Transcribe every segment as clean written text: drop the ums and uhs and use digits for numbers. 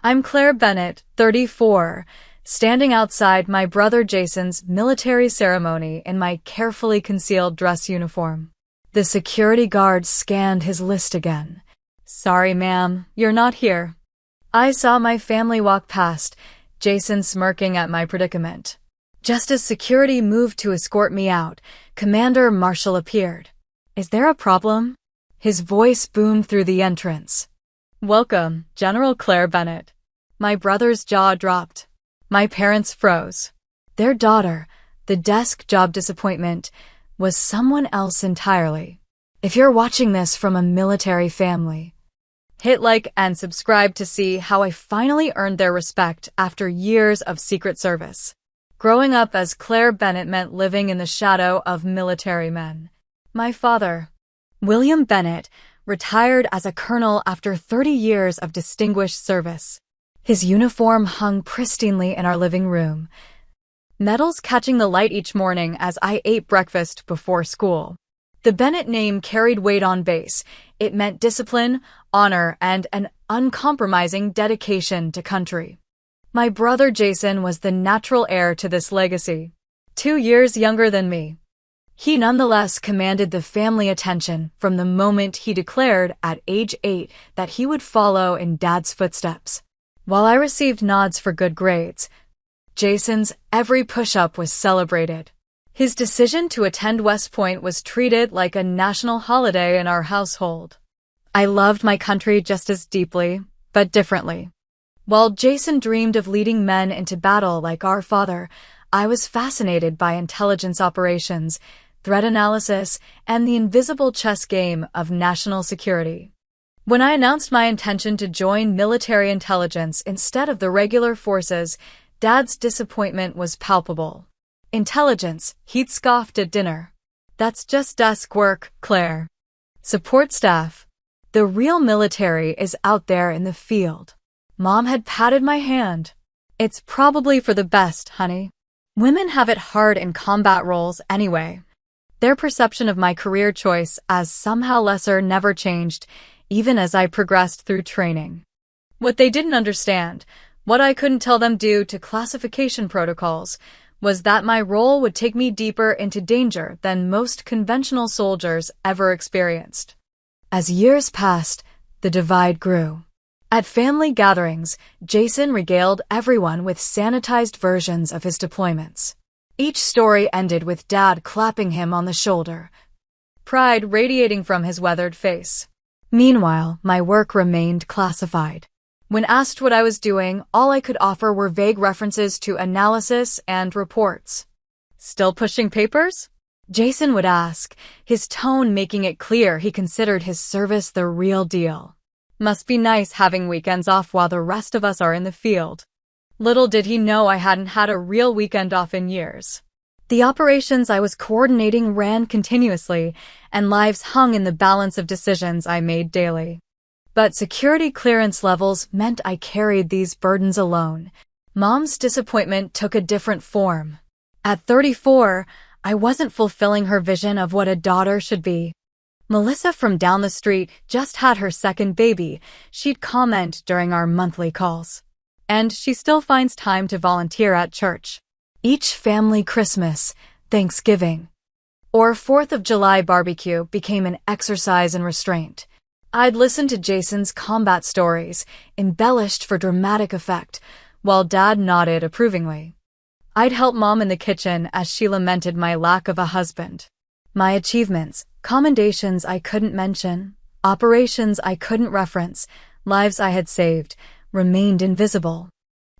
I'm Claire Bennett, 34, standing outside my brother Jason's military ceremony in my carefully concealed dress uniform. The security guard scanned his list again. Sorry, ma'am, you're not here. I saw my family walk past, Jason smirking at my predicament. Just as security moved to escort me out, Commander Marshall appeared. Is there a problem? His voice boomed through the entrance. Welcome, General Claire Bennett. My brother's jaw dropped. My parents froze. Their daughter, the desk job disappointment, was someone else entirely. If you're watching this from a military family, hit like and subscribe to see how I finally earned their respect after years of secret service. Growing up as Claire Bennett meant living in the shadow of military men. My father, William Bennett, retired as a colonel after 30 years of distinguished service. His uniform hung pristinely in our living room, medals catching the light each morning as I ate breakfast before school. The Bennett name carried weight on base. It meant discipline, honor, and an uncompromising dedication to country. My brother Jason was the natural heir to this legacy. 2 years younger than me. He nonetheless commanded the family attention from the moment he declared at age 8 that he would follow in Dad's footsteps. While I received nods for good grades, Jason's every push-up was celebrated. His decision to attend West Point was treated like a national holiday in our household. I loved my country just as deeply, but differently. While Jason dreamed of leading men into battle like our father, I was fascinated by intelligence operations, threat analysis, and the invisible chess game of national security. When I announced my intention to join military intelligence instead of the regular forces, Dad's disappointment was palpable. Intelligence, he'd scoffed at dinner. That's just desk work, Claire. Support staff. The real military is out there in the field. Mom had patted my hand. It's probably for the best, honey. Women have it hard in combat roles anyway. Their perception of my career choice as somehow lesser never changed, even as I progressed through training. What they didn't understand, what I couldn't tell them due to classification protocols, was that my role would take me deeper into danger than most conventional soldiers ever experienced. As years passed, the divide grew. At family gatherings, Jason regaled everyone with sanitized versions of his deployments. Each story ended with Dad clapping him on the shoulder, pride radiating from his weathered face. Meanwhile, my work remained classified. When asked what I was doing, all I could offer were vague references to analysis and reports. Still pushing papers? Jason would ask, his tone making it clear he considered his service the real deal. Must be nice having weekends off while the rest of us are in the field. Little did he know I hadn't had a real weekend off in years. The operations I was coordinating ran continuously, and lives hung in the balance of decisions I made daily. But security clearance levels meant I carried these burdens alone. Mom's disappointment took a different form. At 34, I wasn't fulfilling her vision of what a daughter should be. Melissa from down the street just had her second baby, she'd comment during our monthly calls. And she still finds time to volunteer at church. Each family Christmas, Thanksgiving, or 4th of July barbecue became an exercise in restraint. I'd listen to Jason's combat stories, embellished for dramatic effect, while Dad nodded approvingly. I'd help Mom in the kitchen as she lamented my lack of a husband. My achievements, commendations I couldn't mention, operations I couldn't reference, lives I had saved, remained invisible.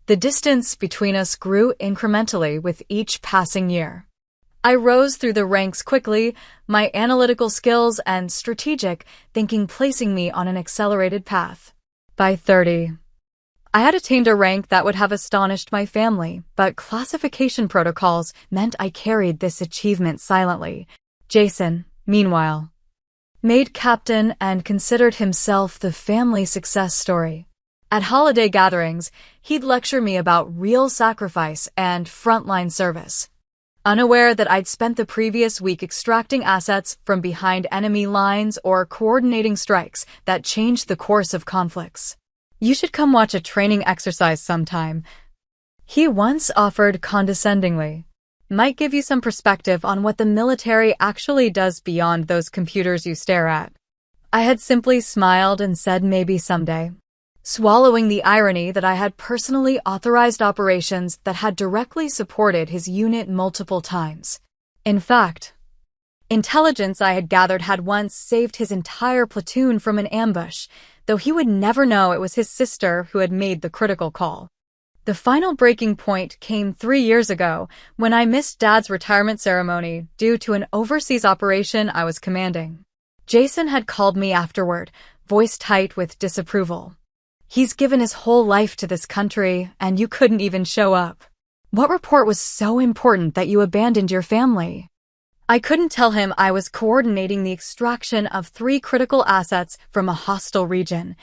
The distance between us grew incrementally with each passing year. I rose through the ranks quickly, my analytical skills and strategic thinking placing me on an accelerated path. By 30, I had attained a rank that would have astonished my family, but classification protocols meant I carried this achievement silently. Jason, meanwhile, made captain and considered himself the family success story. At holiday gatherings, he'd lecture me about real sacrifice and frontline service, unaware that I'd spent the previous week extracting assets from behind enemy lines or coordinating strikes that changed the course of conflicts. You should come watch a training exercise sometime, he once offered condescendingly. Might give you some perspective on what the military actually does beyond those computers you stare at. I had simply smiled and said maybe someday, swallowing the irony that I had personally authorized operations that had directly supported his unit multiple times. In fact, intelligence I had gathered had once saved his entire platoon from an ambush, though he would never know it was his sister who had made the critical call. The final breaking point came 3 years ago when I missed Dad's retirement ceremony due to an overseas operation I was commanding. Jason had called me afterward, voice tight with disapproval. He's given his whole life to this country, and you couldn't even show up. What report was so important that you abandoned your family? I couldn't tell him I was coordinating the extraction of 3 critical assets from a hostile region.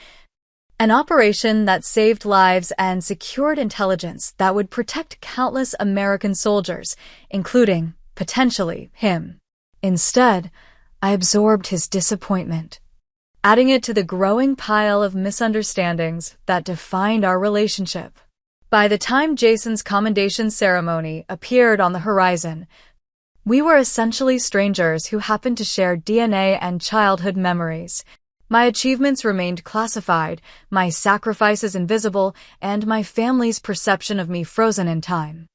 An operation that saved lives and secured intelligence that would protect countless American soldiers, including, potentially, him. Instead, I absorbed his disappointment, adding it to the growing pile of misunderstandings that defined our relationship. By the time Jason's commendation ceremony appeared on the horizon, we were essentially strangers who happened to share DNA and childhood memories. My achievements remained classified, my sacrifices invisible, and my family's perception of me frozen in time.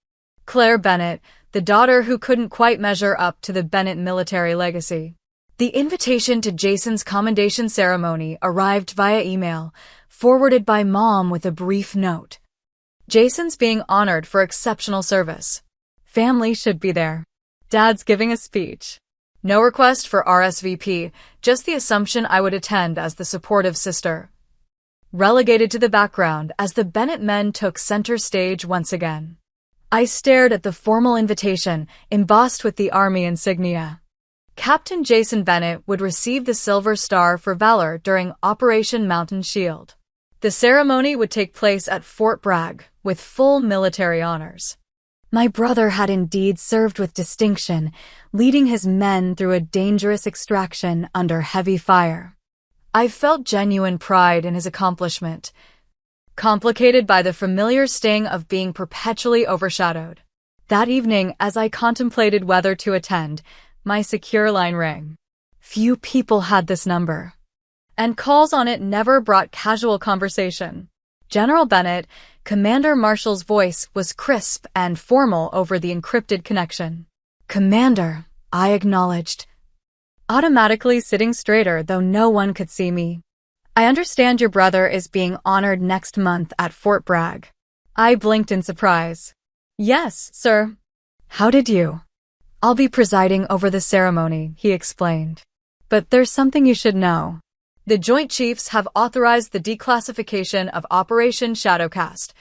Claire Bennett, the daughter who couldn't quite measure up to the Bennett military legacy. The invitation to Jason's commendation ceremony arrived via email, forwarded by Mom with a brief note. Jason's being honored for exceptional service. Family should be there. Dad's giving a speech. No request for RSVP, just the assumption I would attend as the supportive sister. Relegated to the background as the Bennett men took center stage once again. I stared at the formal invitation, embossed with the Army insignia. Captain Jason Bennett would receive the Silver Star for Valor during Operation Mountain Shield. The ceremony would take place at Fort Bragg, with full military honors. My brother had indeed served with distinction, leading his men through a dangerous extraction under heavy fire. I felt genuine pride in his accomplishment, complicated by the familiar sting of being perpetually overshadowed. That evening, as I contemplated whether to attend, my secure line rang. Few people had this number, and calls on it never brought casual conversation. General Bennett, Commander Marshall's voice was crisp and formal over the encrypted connection. Commander, I acknowledged, automatically sitting straighter though no one could see me. I understand your brother is being honored next month at Fort Bragg. I blinked in surprise. Yes, sir. How did you? I'll be presiding over the ceremony, he explained. But there's something you should know. The Joint Chiefs have authorized the declassification of Operation Shadowcast.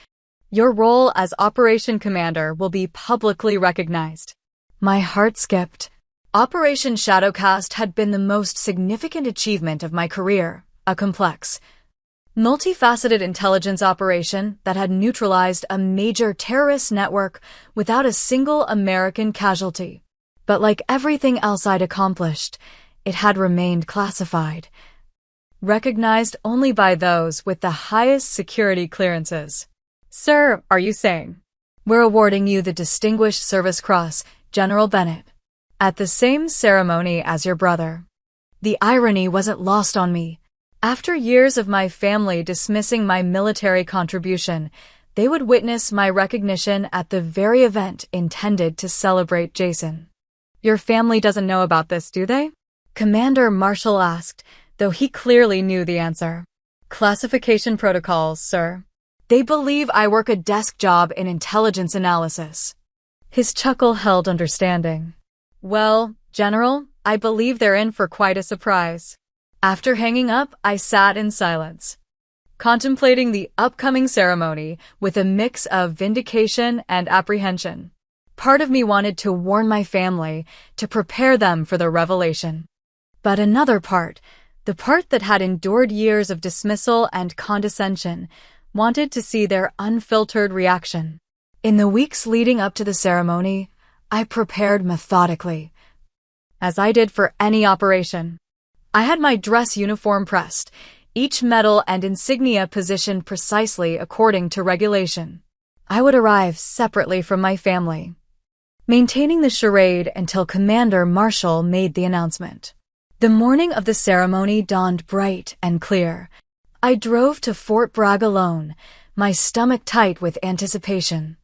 Your role as Operation Commander will be publicly recognized. My heart skipped. Operation Shadowcast had been the most significant achievement of my career, a complex, multifaceted intelligence operation that had neutralized a major terrorist network without a single American casualty. But like everything else I'd accomplished, it had remained classified, recognized only by those with the highest security clearances. Sir, are you saying? We're awarding you the Distinguished Service Cross, General Bennett, at the same ceremony as your brother. The irony wasn't lost on me. After years of my family dismissing my military contribution, they would witness my recognition at the very event intended to celebrate Jason. Your family doesn't know about this, do they? Commander Marshall asked, though he clearly knew the answer. Classification protocols, sir. They believe I work a desk job in intelligence analysis. His chuckle held understanding. Well, General, I believe they're in for quite a surprise. After hanging up, I sat in silence, contemplating the upcoming ceremony with a mix of vindication and apprehension. Part of me wanted to warn my family, to prepare them for the revelation. But another part, the part that had endured years of dismissal and condescension, wanted to see their unfiltered reaction. In the weeks leading up to the ceremony, I prepared methodically, as I did for any operation. I had my dress uniform pressed, each medal and insignia positioned precisely according to regulation. I would arrive separately from my family, maintaining the charade until Commander Marshall made the announcement. The morning of the ceremony dawned bright and clear. I drove to Fort Bragg alone, my stomach tight with anticipation.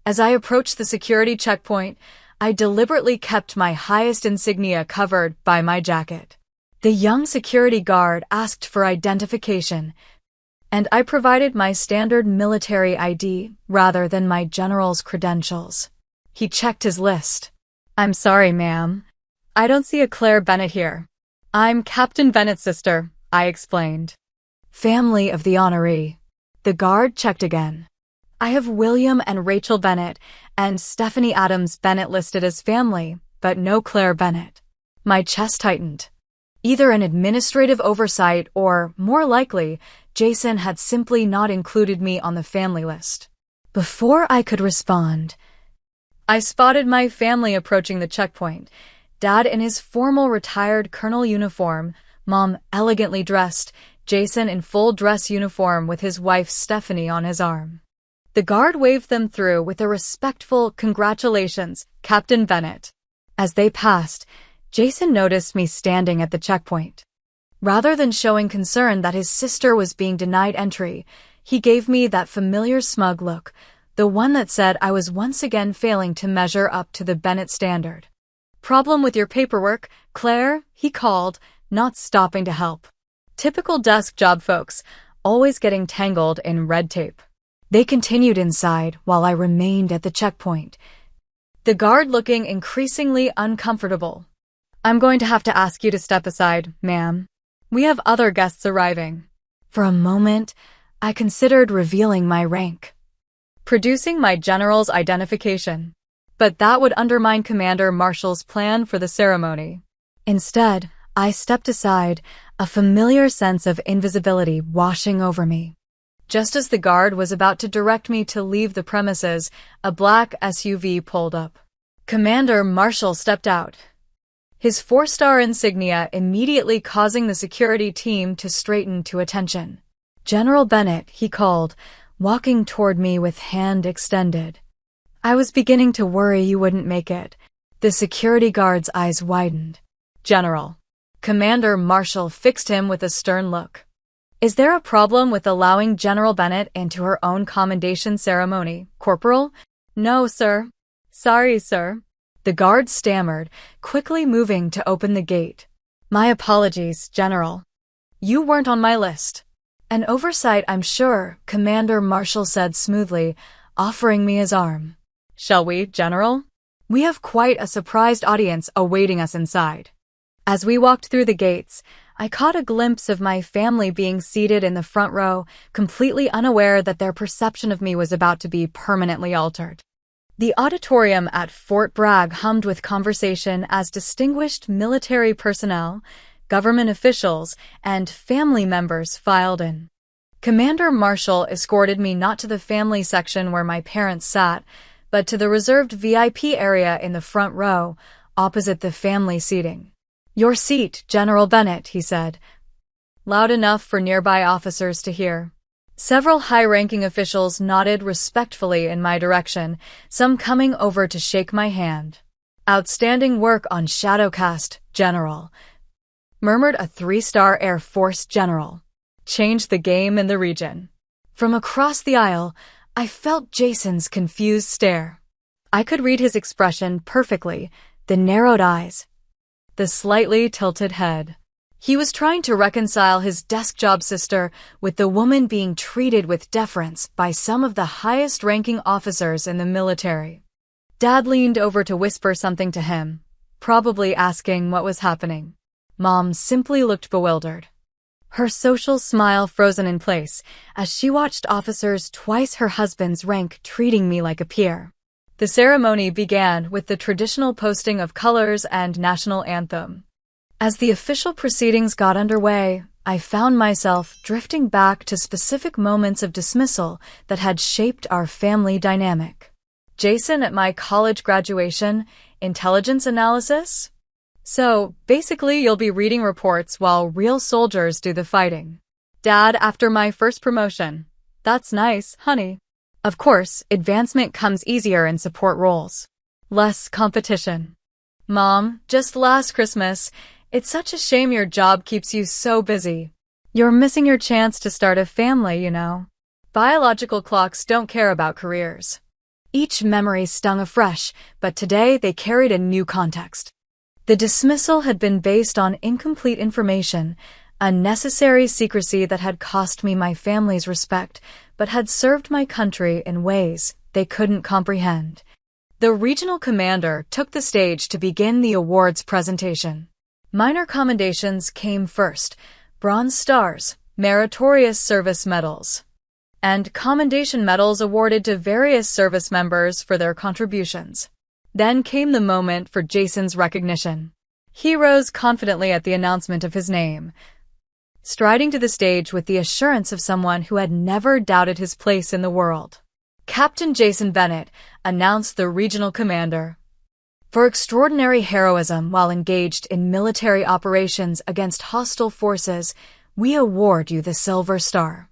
As I approached the security checkpoint, I deliberately kept my highest insignia covered by my jacket. The young security guard asked for identification, and I provided my standard military ID rather than my general's credentials. He checked his list. "I'm sorry, ma'am. I don't see a Claire Bennett here." "I'm Captain Bennett's sister," I explained. "Family of the honoree." The guard checked again. "I have William and Rachel Bennett and Stephanie Adams Bennett listed as family, but no Claire Bennett." My chest tightened. Either an administrative oversight or, more likely, Jason had simply not included me on the family list. Before I could respond, I spotted my family approaching the checkpoint. Dad in his formal retired colonel uniform, Mom elegantly dressed, Jason in full dress uniform with his wife Stephanie on his arm. The guard waved them through with a respectful "Congratulations, Captain Bennett." As they passed, Jason noticed me standing at the checkpoint. Rather than showing concern that his sister was being denied entry, he gave me that familiar smug look, the one that said I was once again failing to measure up to the Bennett standard. "Problem with your paperwork, Claire?" he called, not stopping to help. Typical desk job folks, always getting tangled in red tape. They continued inside while I remained at the checkpoint, the guard looking increasingly uncomfortable. "I'm going to have to ask you to step aside, ma'am. We have other guests arriving." For a moment, I considered revealing my rank, producing my general's identification. But that would undermine Commander Marshall's plan for the ceremony. Instead, I stepped aside, a familiar sense of invisibility washing over me. Just as the guard was about to direct me to leave the premises, a black SUV pulled up. Commander Marshall stepped out, his 4-star insignia immediately causing the security team to straighten to attention. "General Bennett," he called, walking toward me with hand extended. "I was beginning to worry you wouldn't make it." The security guard's eyes widened. "General." Commander Marshall fixed him with a stern look. "Is there a problem with allowing General Bennett into her own commendation ceremony, Corporal?" "No, sir." "Sorry, sir." The guard stammered, quickly moving to open the gate. "My apologies, General. You weren't on my list." "An oversight, I'm sure," Commander Marshall said smoothly, offering me his arm. "Shall we, General? We have quite a surprised audience awaiting us inside." As we walked through the gates, I caught a glimpse of my family being seated in the front row, completely unaware that their perception of me was about to be permanently altered. The auditorium at Fort Bragg hummed with conversation as distinguished military personnel, government officials, and family members filed in. Commander Marshall escorted me not to the family section where my parents sat, but to the reserved VIP area in the front row, opposite the family seating. "Your seat, General Bennett," he said, loud enough for nearby officers to hear. Several high-ranking officials nodded respectfully in my direction, some coming over to shake my hand. "Outstanding work on Shadowcast, General," murmured a 3-star Air Force general. "Changed the game in the region." From across the aisle, I felt Jason's confused stare. I could read his expression perfectly, the narrowed eyes, the slightly tilted head. He was trying to reconcile his desk job sister with the woman being treated with deference by some of the highest-ranking officers in the military. Dad leaned over to whisper something to him, probably asking what was happening. Mom simply looked bewildered, her social smile frozen in place as she watched officers twice her husband's rank treating me like a peer. The ceremony began with the traditional posting of colors and national anthem. As the official proceedings got underway, I found myself drifting back to specific moments of dismissal that had shaped our family dynamic. Jason at my college graduation, intelligence analysis? So, basically you'll be reading reports while real soldiers do the fighting. Dad, after my first promotion. That's nice, honey. Of course, advancement comes easier in support roles. Less competition. Mom, just last Christmas. It's such a shame your job keeps you so busy. You're missing your chance to start a family, you know. Biological clocks don't care about careers. Each memory stung afresh, but today they carried a new context. The dismissal had been based on incomplete information, unnecessary secrecy that had cost me my family's respect, but had served my country in ways they couldn't comprehend. The regional commander took the stage to begin the awards presentation. Minor commendations came first: Bronze Stars, Meritorious Service Medals, and commendation medals awarded to various service members for their contributions. Then came the moment for Jason's recognition. He rose confidently at the announcement of his name, striding to the stage with the assurance of someone who had never doubted his place in the world. Captain Jason Bennett announced the regional commander. For extraordinary heroism while engaged in military operations against hostile forces, we award you the Silver Star.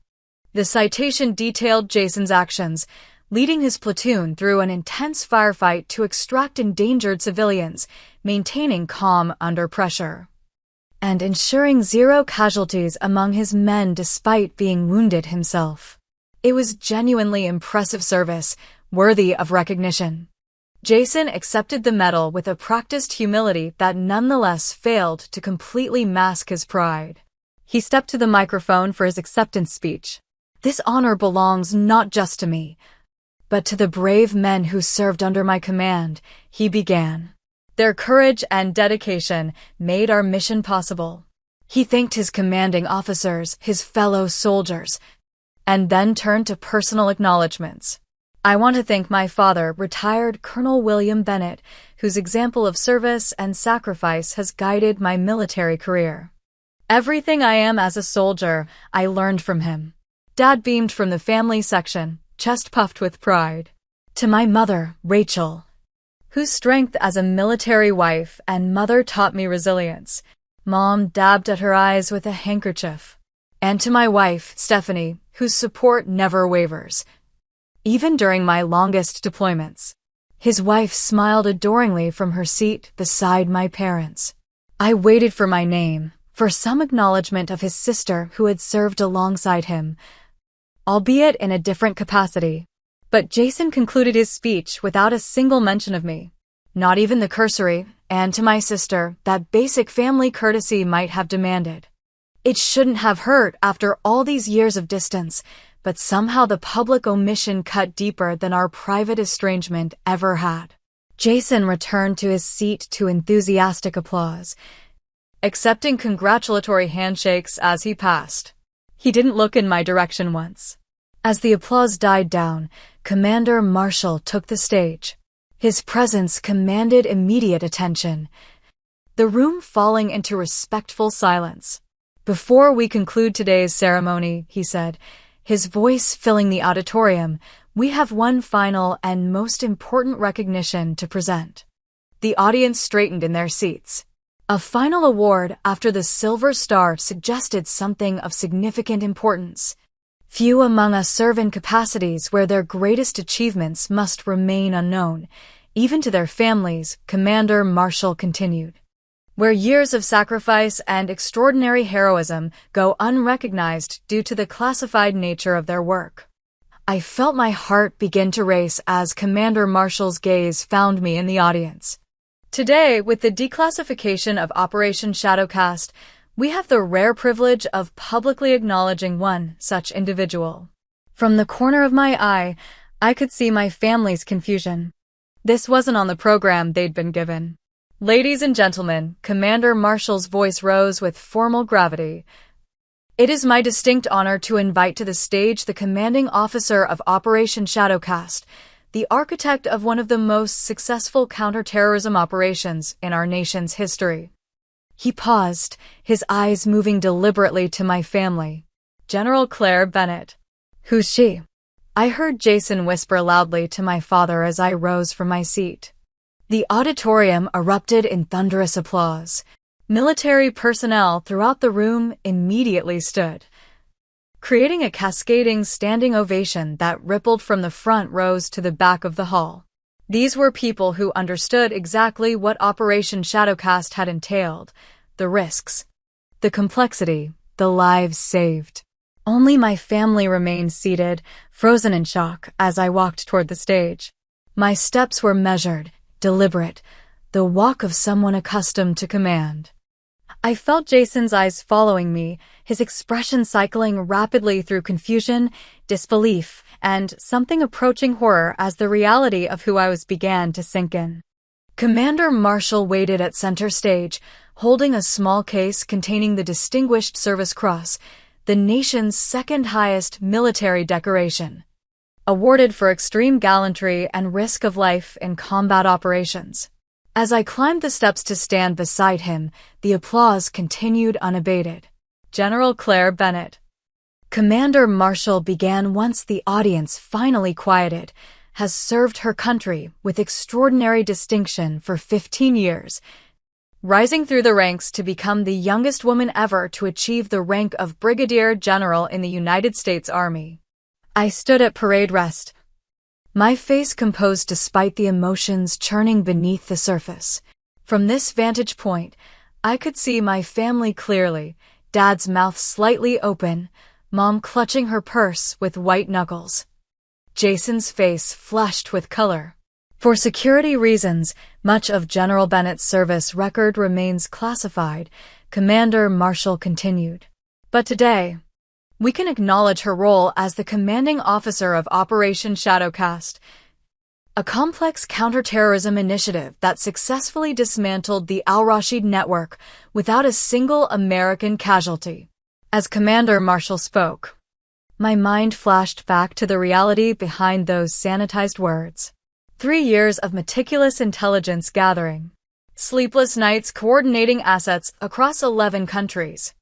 The citation detailed Jason's actions, leading his platoon through an intense firefight to extract endangered civilians, maintaining calm under pressure, and ensuring zero casualties among his men despite being wounded himself. It was genuinely impressive service, worthy of recognition. Jason accepted the medal with a practiced humility that nonetheless failed to completely mask his pride. He stepped to the microphone for his acceptance speech. This honor belongs not just to me, but to the brave men who served under my command, he began. Their courage and dedication made our mission possible. He thanked his commanding officers, his fellow soldiers, and then turned to personal acknowledgments. I want to thank my father, retired Colonel William Bennett, whose example of service and sacrifice has guided my military career. Everything I am as a soldier, I learned from him. Dad beamed from the family section, chest puffed with pride. To my mother, Rachel, whose strength as a military wife and mother taught me resilience. Mom dabbed at her eyes with a handkerchief. And to my wife, Stephanie, whose support never wavers, even during my longest deployments. His wife smiled adoringly from her seat beside my parents. I waited for my name, for some acknowledgement of his sister who had served alongside him, albeit in a different capacity. But Jason concluded his speech without a single mention of me. Not even the cursory, and to my sister, that basic family courtesy might have demanded. It shouldn't have hurt after all these years of distance, but somehow the public omission cut deeper than our private estrangement ever had. Jason returned to his seat to enthusiastic applause, accepting congratulatory handshakes as he passed. He didn't look in my direction once. As the applause died down, Commander Marshall took the stage. His presence commanded immediate attention, the room falling into respectful silence. Before we conclude today's ceremony, he said, his voice filling the auditorium, we have one final and most important recognition to present. The audience straightened in their seats. A final award after the Silver Star suggested something of significant importance. Few among us serve in capacities where their greatest achievements must remain unknown, even to their families, Commander Marshall continued. Where years of sacrifice and extraordinary heroism go unrecognized due to the classified nature of their work. I felt my heart begin to race as Commander Marshall's gaze found me in the audience. Today, with the declassification of Operation Shadowcast, we have the rare privilege of publicly acknowledging one such individual. From the corner of my eye, I could see my family's confusion. This wasn't on the program they'd been given. Ladies and gentlemen, Commander Marshall's voice rose with formal gravity. It is my distinct honor to invite to the stage the commanding officer of Operation Shadowcast, the architect of one of the most successful counterterrorism operations in our nation's history. He paused, his eyes moving deliberately to my family. General Claire Bennett. Who's she? I heard Jason whisper loudly to my father as I rose from my seat. The auditorium erupted in thunderous applause. Military personnel throughout the room immediately stood, creating a cascading standing ovation that rippled from the front rows to the back of the hall. These were people who understood exactly what Operation Shadowcast had entailed, the risks, the complexity, the lives saved. Only my family remained seated, frozen in shock, as I walked toward the stage. My steps were measured, deliberate, the walk of someone accustomed to command. I felt Jason's eyes following me, his expression cycling rapidly through confusion, disbelief, and something approaching horror as the reality of who I was began to sink in. Commander Marshall waited at center stage, holding a small case containing the Distinguished Service Cross, the nation's second-highest military decoration, awarded for extreme gallantry and risk of life in combat operations. As I climbed the steps to stand beside him, the applause continued unabated. General Claire Bennett. Commander Marshall began once the audience finally quieted, has served her country with extraordinary distinction for 15 years, rising through the ranks to become the youngest woman ever to achieve the rank of Brigadier General in the United States Army. I stood at parade rest, my face composed despite the emotions churning beneath the surface. From this vantage point, I could see my family clearly, Dad's mouth slightly open, Mom clutching her purse with white knuckles. Jason's face flushed with color. For security reasons, much of General Bennett's service record remains classified, Commander Marshall continued. But today, we can acknowledge her role as the commanding officer of Operation Shadowcast, a complex counterterrorism initiative that successfully dismantled the Al-Rashid network without a single American casualty. As Commander Marshall spoke, my mind flashed back to the reality behind those sanitized words. 3 years of meticulous intelligence gathering, sleepless nights coordinating assets across 11 countries.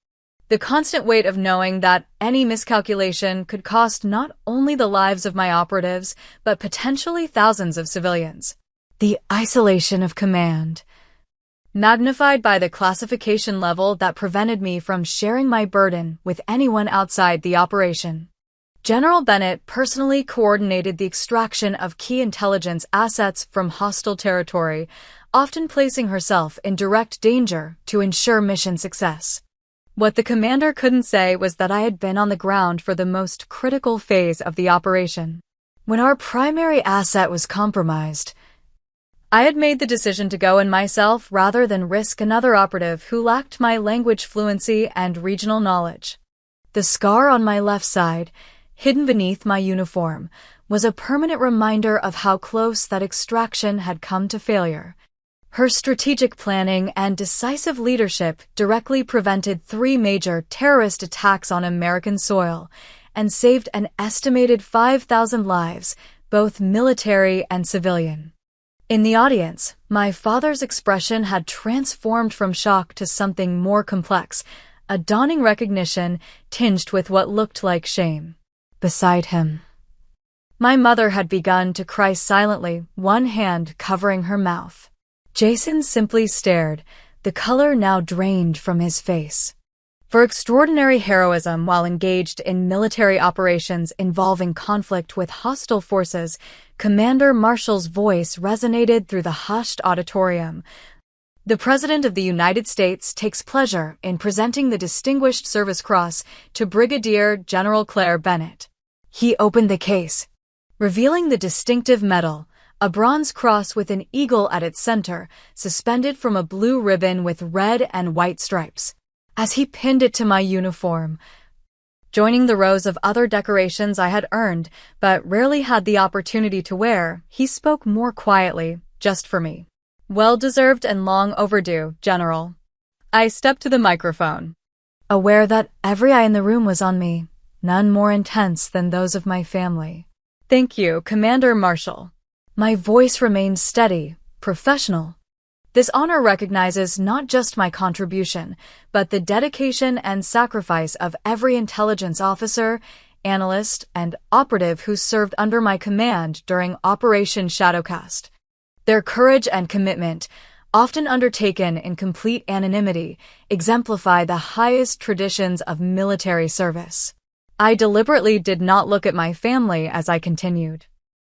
The constant weight of knowing that any miscalculation could cost not only the lives of my operatives, but potentially thousands of civilians. The isolation of command, magnified by the classification level that prevented me from sharing my burden with anyone outside the operation. General Bennett personally coordinated the extraction of key intelligence assets from hostile territory, often placing herself in direct danger to ensure mission success. What the commander couldn't say was that I had been on the ground for the most critical phase of the operation. When our primary asset was compromised, I had made the decision to go in myself rather than risk another operative who lacked my language fluency and regional knowledge. The scar on my left side, hidden beneath my uniform, was a permanent reminder of how close that extraction had come to failure. Her strategic planning and decisive leadership directly prevented 3 major terrorist attacks on American soil and saved an estimated 5,000 lives, both military and civilian. In the audience, my father's expression had transformed from shock to something more complex, a dawning recognition tinged with what looked like shame. Beside him, my mother had begun to cry silently, one hand covering her mouth. Jason simply stared, the color now drained from his face. For extraordinary heroism while engaged in military operations involving conflict with hostile forces, Commander Marshall's voice resonated through the hushed auditorium. The President of the United States takes pleasure in presenting the Distinguished Service Cross to Brigadier General Claire Bennett. He opened the case, revealing the distinctive medal, a bronze cross with an eagle at its center, suspended from a blue ribbon with red and white stripes. As he pinned it to my uniform, joining the rows of other decorations I had earned but rarely had the opportunity to wear, he spoke more quietly, just for me. Well-deserved and long overdue, General. I stepped to the microphone, aware that every eye in the room was on me, none more intense than those of my family. Thank you, Commander Marshall. My voice remained steady, professional. This honor recognizes not just my contribution, but the dedication and sacrifice of every intelligence officer, analyst, and operative who served under my command during Operation Shadowcast. Their courage and commitment, often undertaken in complete anonymity, exemplify the highest traditions of military service. I deliberately did not look at my family as I continued.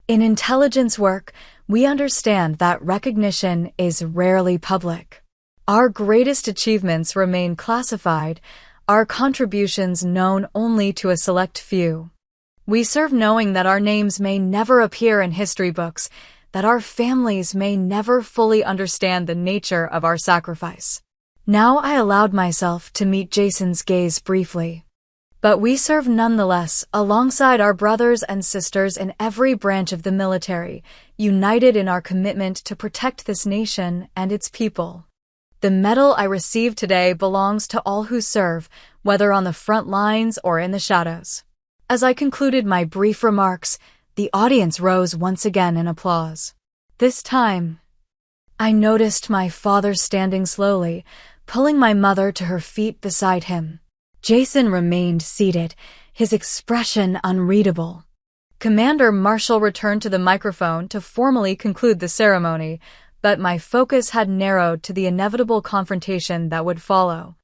In intelligence work, we understand that recognition is rarely public. Our greatest achievements remain classified, our contributions known only to a select few. We serve knowing that our names may never appear in history books, that our families may never fully understand the nature of our sacrifice. Now I allowed myself to meet Jason's gaze briefly. But we serve nonetheless, alongside our brothers and sisters in every branch of the military, united in our commitment to protect this nation and its people. The medal I received today belongs to all who serve, whether on the front lines or in the shadows. As I concluded my brief remarks, the audience rose once again in applause. This time, I noticed my father standing slowly, pulling my mother to her feet beside him. Jason remained seated, his expression unreadable. Commander Marshall returned to the microphone to formally conclude the ceremony, but my focus had narrowed to the inevitable confrontation that would follow.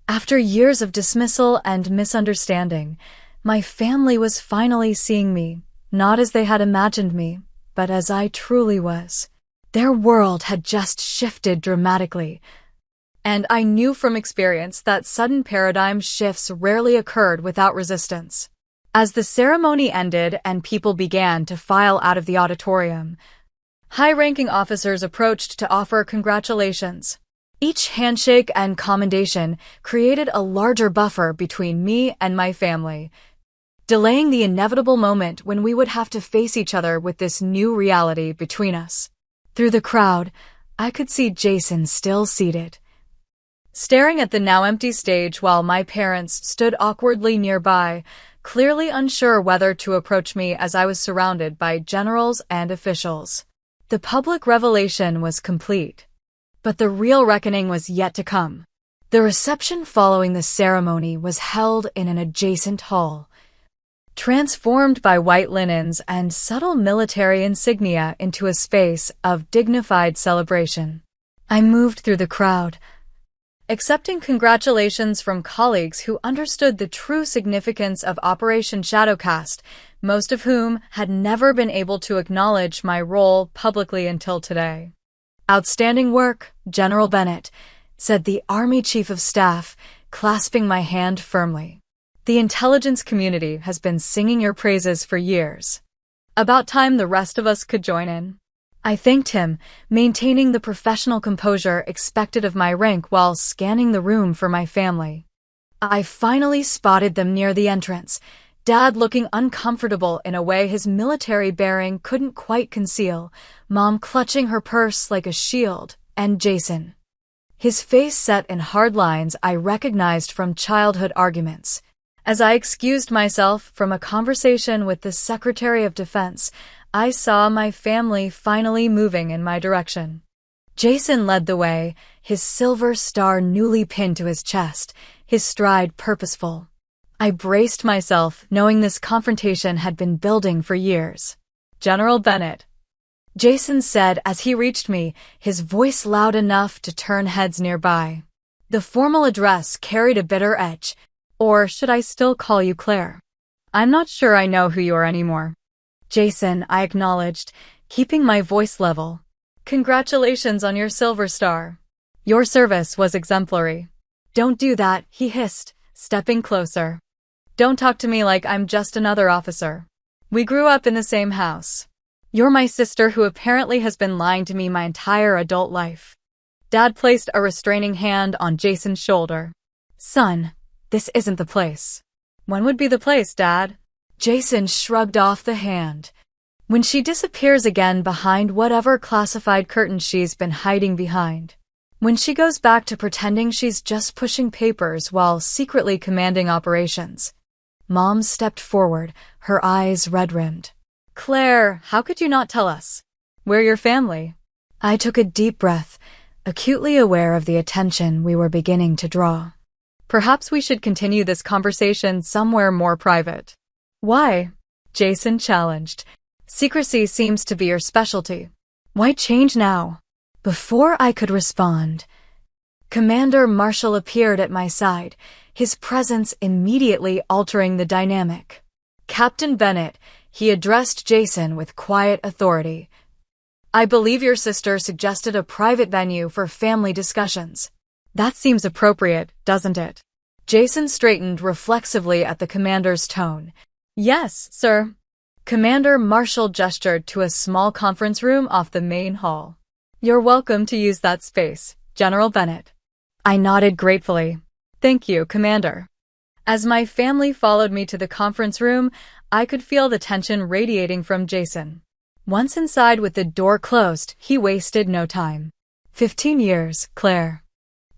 After years of dismissal and misunderstanding, my family was finally seeing me, not as they had imagined me, but as I truly was. Their world had just shifted dramatically, and I knew from experience that sudden paradigm shifts rarely occurred without resistance. As the ceremony ended and people began to file out of the auditorium, high-ranking officers approached to offer congratulations. Each handshake and commendation created a larger buffer between me and my family, delaying the inevitable moment when we would have to face each other with this new reality between us. Through the crowd, I could see Jason still seated, staring at the now empty stage while my parents stood awkwardly nearby, clearly unsure whether to approach me as I was surrounded by generals and officials. The public revelation was complete, but the real reckoning was yet to come. The reception following the ceremony was held in an adjacent hall, transformed by white linens and subtle military insignia into a space of dignified celebration. I moved through the crowd, accepting congratulations from colleagues who understood the true significance of Operation Shadowcast, most of whom had never been able to acknowledge my role publicly until today. "Outstanding work, General Bennett," said the Army Chief of Staff, clasping my hand firmly. "The intelligence community has been singing your praises for years. About time the rest of us could join in." I thanked him, maintaining the professional composure expected of my rank while scanning the room for my family. I finally spotted them near the entrance, Dad looking uncomfortable in a way his military bearing couldn't quite conceal, Mom clutching her purse like a shield, and Jason, his face set in hard lines I recognized from childhood arguments. As I excused myself from a conversation with the Secretary of Defense, I saw my family finally moving in my direction. Jason led the way, his silver star newly pinned to his chest, his stride purposeful. I braced myself, knowing this confrontation had been building for years. "General Bennett," Jason said as he reached me, his voice loud enough to turn heads nearby. The formal address carried a bitter edge. "Or should I still call you Claire? I'm not sure I know who you are anymore." "Jason," I acknowledged, keeping my voice level. "Congratulations on your Silver Star. Your service was exemplary." "Don't do that," he hissed, stepping closer. "Don't talk to me like I'm just another officer. We grew up in the same house. You're my sister who apparently has been lying to me my entire adult life." Dad placed a restraining hand on Jason's shoulder. "Son, this isn't the place." "When would be the place, Dad?" Jason shrugged off the hand. "When she disappears again behind whatever classified curtain she's been hiding behind. When she goes back to pretending she's just pushing papers while secretly commanding operations." Mom stepped forward, her eyes red-rimmed. "Claire, how could you not tell us? We're your family." I took a deep breath, acutely aware of the attention we were beginning to draw. "Perhaps we should continue this conversation somewhere more private." "Why?" Jason challenged. "Secrecy seems to be your specialty. Why change now?" Before I could respond, Commander Marshall appeared at my side, his presence immediately altering the dynamic. Captain Bennett, he addressed Jason with quiet authority. I believe your sister suggested a private venue for family discussions. That seems appropriate, doesn't it? Jason straightened reflexively at the commander's tone. Yes, sir. Commander Marshall gestured to a small conference room off the main hall. You're welcome to use that space, General Bennett. I nodded gratefully. Thank you, Commander. As my family followed me to the conference room, I could feel the tension radiating from Jason. Once inside with the door closed, he wasted no time. 15 years, Claire.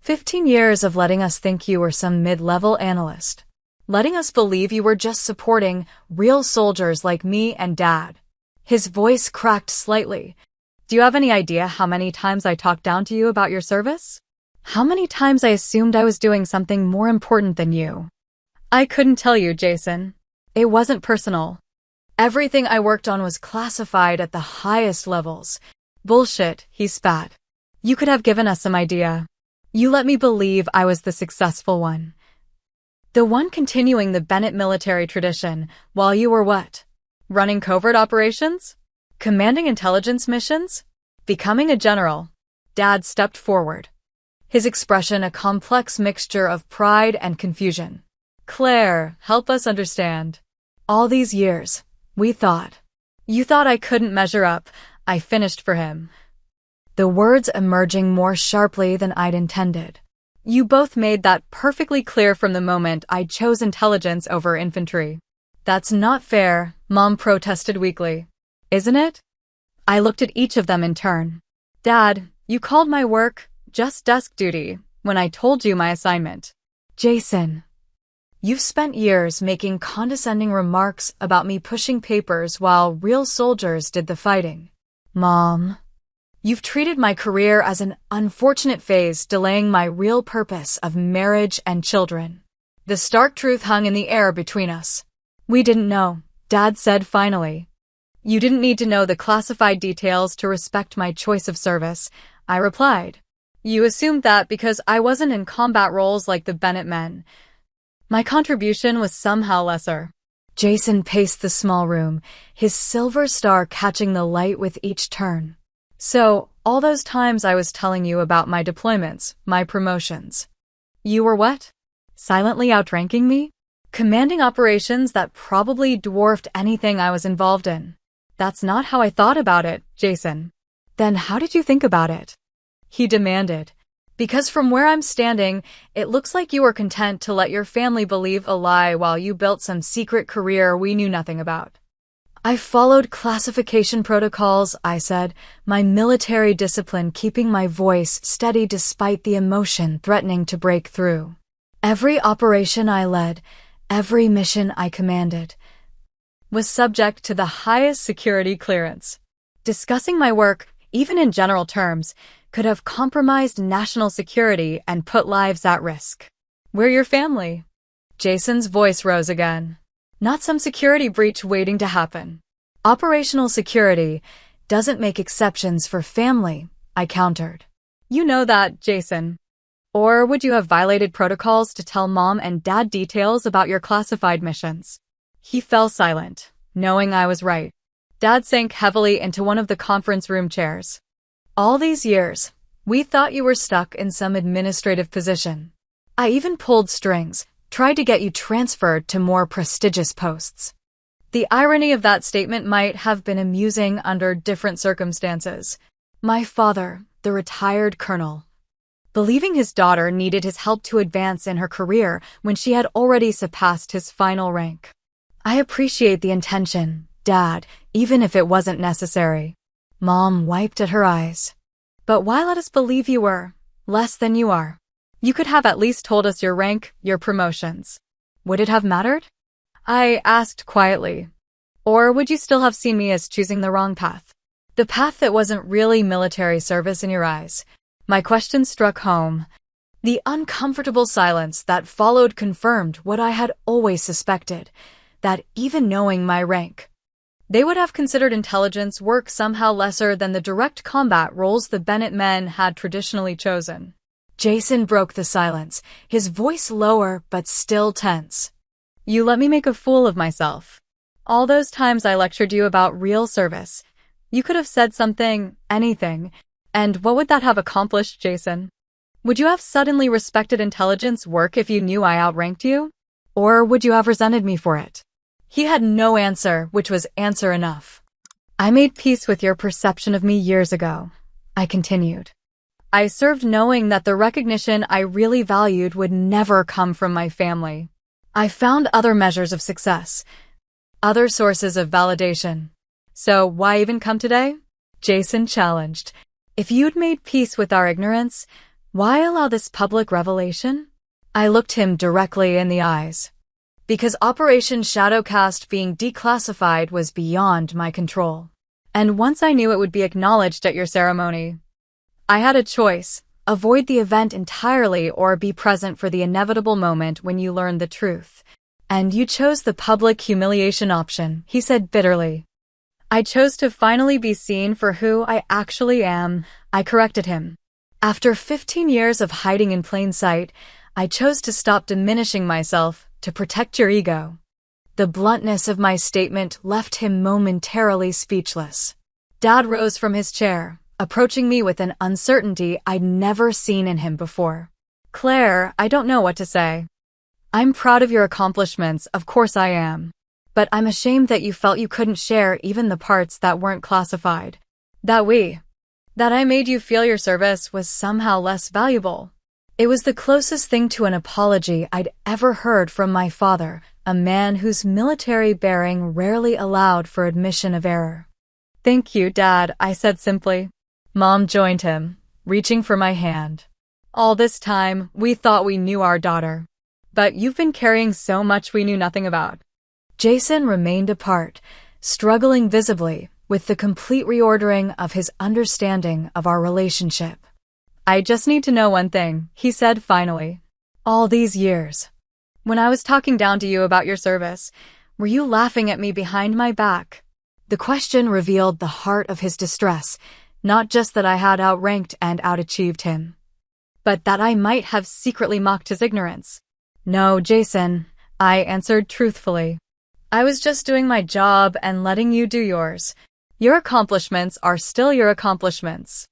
15 years of letting us think you were some mid-level analyst. Letting us believe you were just supporting real soldiers like me and Dad. His voice cracked slightly. Do you have any idea how many times I talked down to you about your service? How many times I assumed I was doing something more important than you? I couldn't tell you, Jason. It wasn't personal. Everything I worked on was classified at the highest levels. Bullshit, he spat. You could have given us some idea. You let me believe I was the successful one. The one continuing the Bennett military tradition, while you were what? Running covert operations? Commanding intelligence missions? Becoming a general? Dad stepped forward. His expression a complex mixture of pride and confusion. Claire, help us understand. All these years, we thought. You thought I couldn't measure up. I finished for him. The words emerging more sharply than I'd intended. You both made that perfectly clear from the moment I chose intelligence over infantry. That's not fair, Mom protested weakly. Isn't it? I looked at each of them in turn. Dad, you called my work just desk duty when I told you my assignment. Jason, you've spent years making condescending remarks about me pushing papers while real soldiers did the fighting. Mom, you've treated my career as an unfortunate phase delaying my real purpose of marriage and children. The stark truth hung in the air between us. We didn't know, Dad said finally. You didn't need to know the classified details to respect my choice of service, I replied. You assumed that because I wasn't in combat roles like the Bennett men. My contribution was somehow lesser. Jason paced the small room, his silver star catching the light with each turn. So, all those times I was telling you about my deployments, my promotions. You were what? Silently outranking me? Commanding operations that probably dwarfed anything I was involved in. That's not how I thought about it, Jason. Then how did you think about it? He demanded. Because from where I'm standing, it looks like you were content to let your family believe a lie while you built some secret career we knew nothing about. I followed classification protocols, I said, my military discipline keeping my voice steady despite the emotion threatening to break through. Every operation I led, every mission I commanded, was subject to the highest security clearance. Discussing my work, even in general terms, could have compromised national security and put lives at risk. We're your family. Jason's voice rose again. Not some security breach waiting to happen. Operational security doesn't make exceptions for family, I countered. You know that, Jason. Or would you have violated protocols to tell Mom and Dad details about your classified missions? He fell silent, knowing I was right. Dad sank heavily into one of the conference room chairs. All these years, we thought you were stuck in some administrative position. I even pulled strings, tried to get you transferred to more prestigious posts. The irony of that statement might have been amusing under different circumstances. My father, the retired colonel, believing his daughter needed his help to advance in her career when she had already surpassed his final rank. I appreciate the intention, Dad, even if it wasn't necessary. Mom wiped at her eyes. But why let us believe you were less than you are? You could have at least told us your rank, your promotions. Would it have mattered? I asked quietly. Or would you still have seen me as choosing the wrong path? The path that wasn't really military service in your eyes. My question struck home. The uncomfortable silence that followed confirmed what I had always suspected, that even knowing my rank, they would have considered intelligence work somehow lesser than the direct combat roles the Bennett men had traditionally chosen. Jason broke the silence, his voice lower but still tense. You let me make a fool of myself. All those times I lectured you about real service. You could have said something, anything. And what would that have accomplished, Jason? Would you have suddenly respected intelligence work if you knew I outranked you? Or would you have resented me for it? He had no answer, which was answer enough. I made peace with your perception of me years ago, I continued. I served knowing that the recognition I really valued would never come from my family. I found other measures of success, other sources of validation. So why even come today? Jason challenged. If you'd made peace with our ignorance, why allow this public revelation? I looked him directly in the eyes. Because Operation Shadowcast being declassified was beyond my control. And once I knew it would be acknowledged at your ceremony, I had a choice: avoid the event entirely or be present for the inevitable moment when you learn the truth. And you chose the public humiliation option, he said bitterly. I chose to finally be seen for who I actually am, I corrected him. After 15 years of hiding in plain sight, I chose to stop diminishing myself to protect your ego. The bluntness of my statement left him momentarily speechless. Dad rose from his chair, approaching me with an uncertainty I'd never seen in him before. Claire, I don't know what to say. I'm proud of your accomplishments, of course I am. But I'm ashamed that you felt you couldn't share even the parts that weren't classified. That I made you feel your service was somehow less valuable. It was the closest thing to an apology I'd ever heard from my father, a man whose military bearing rarely allowed for admission of error. Thank you, Dad, I said simply. Mom joined him, reaching for my hand. All this time, we thought we knew our daughter. But you've been carrying so much we knew nothing about. Jason remained apart, struggling visibly with the complete reordering of his understanding of our relationship. I just need to know one thing, he said finally. All these years, when I was talking down to you about your service, were you laughing at me behind my back? The question revealed the heart of his distress, not just that I had outranked and outachieved him, but that I might have secretly mocked his ignorance. No, Jason, I answered truthfully. I was just doing my job and letting you do yours. Your accomplishments are still your accomplishments.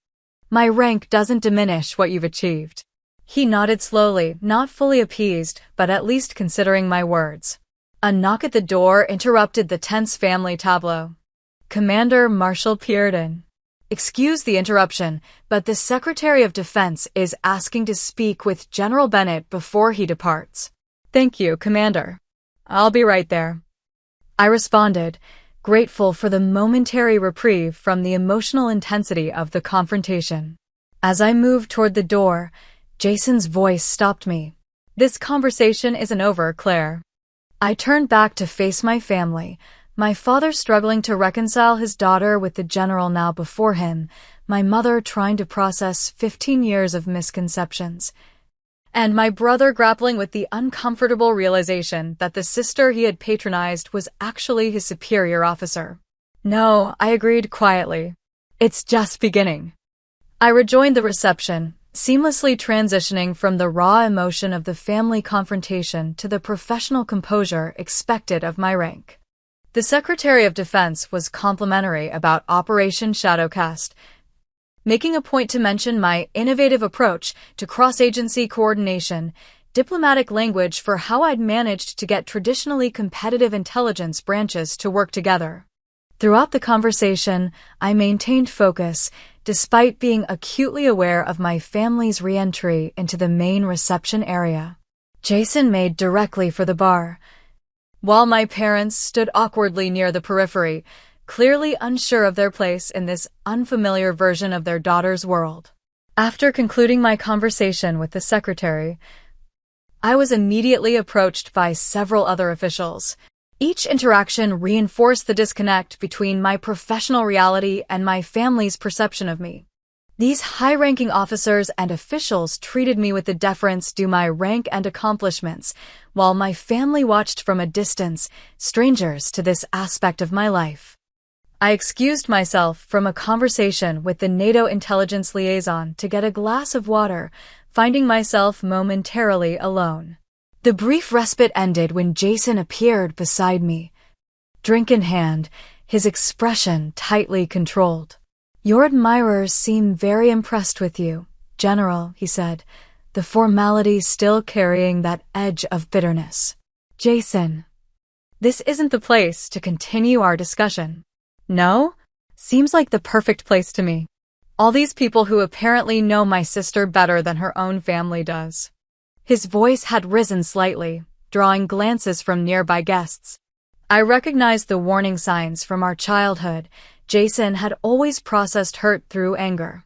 My rank doesn't diminish what you've achieved. He nodded slowly, not fully appeased, but at least considering my words. A knock at the door interrupted the tense family tableau. Commander Marshall peered in. Excuse the interruption, but the Secretary of Defense is asking to speak with General Bennett before he departs. Thank you, Commander. I'll be right there. I responded, grateful for the momentary reprieve from the emotional intensity of the confrontation. As I moved toward the door, Jason's voice stopped me. This conversation isn't over, Claire. I turned back to face my family, my father struggling to reconcile his daughter with the general now before him, my mother trying to process 15 years of misconceptions, and my brother grappling with the uncomfortable realization that the sister he had patronized was actually his superior officer. No, I agreed quietly. It's just beginning. I rejoined the reception, seamlessly transitioning from the raw emotion of the family confrontation to the professional composure expected of my rank. The Secretary of Defense was complimentary about Operation Shadowcast, making a point to mention my innovative approach to cross-agency coordination, diplomatic language for how I'd managed to get traditionally competitive intelligence branches to work together. Throughout the conversation, I maintained focus, despite being acutely aware of my family's re-entry into the main reception area. Jason made directly for the bar, while my parents stood awkwardly near the periphery, clearly unsure of their place in this unfamiliar version of their daughter's world. After concluding my conversation with the secretary, I was immediately approached by several other officials. Each interaction reinforced the disconnect between my professional reality and my family's perception of me. These high-ranking officers and officials treated me with the deference due my rank and accomplishments, while my family watched from a distance, strangers to this aspect of my life. I excused myself from a conversation with the NATO intelligence liaison to get a glass of water, finding myself momentarily alone. The brief respite ended when Jason appeared beside me, drink in hand, his expression tightly controlled. "Your admirers seem very impressed with you, General," he said, the formality still carrying that edge of bitterness. "Jason, this isn't the place to continue our discussion." "No? Seems like the perfect place to me. All these people who apparently know my sister better than her own family does." His voice had risen slightly, drawing glances from nearby guests. I recognized the warning signs from our childhood. Jason had always processed hurt through anger.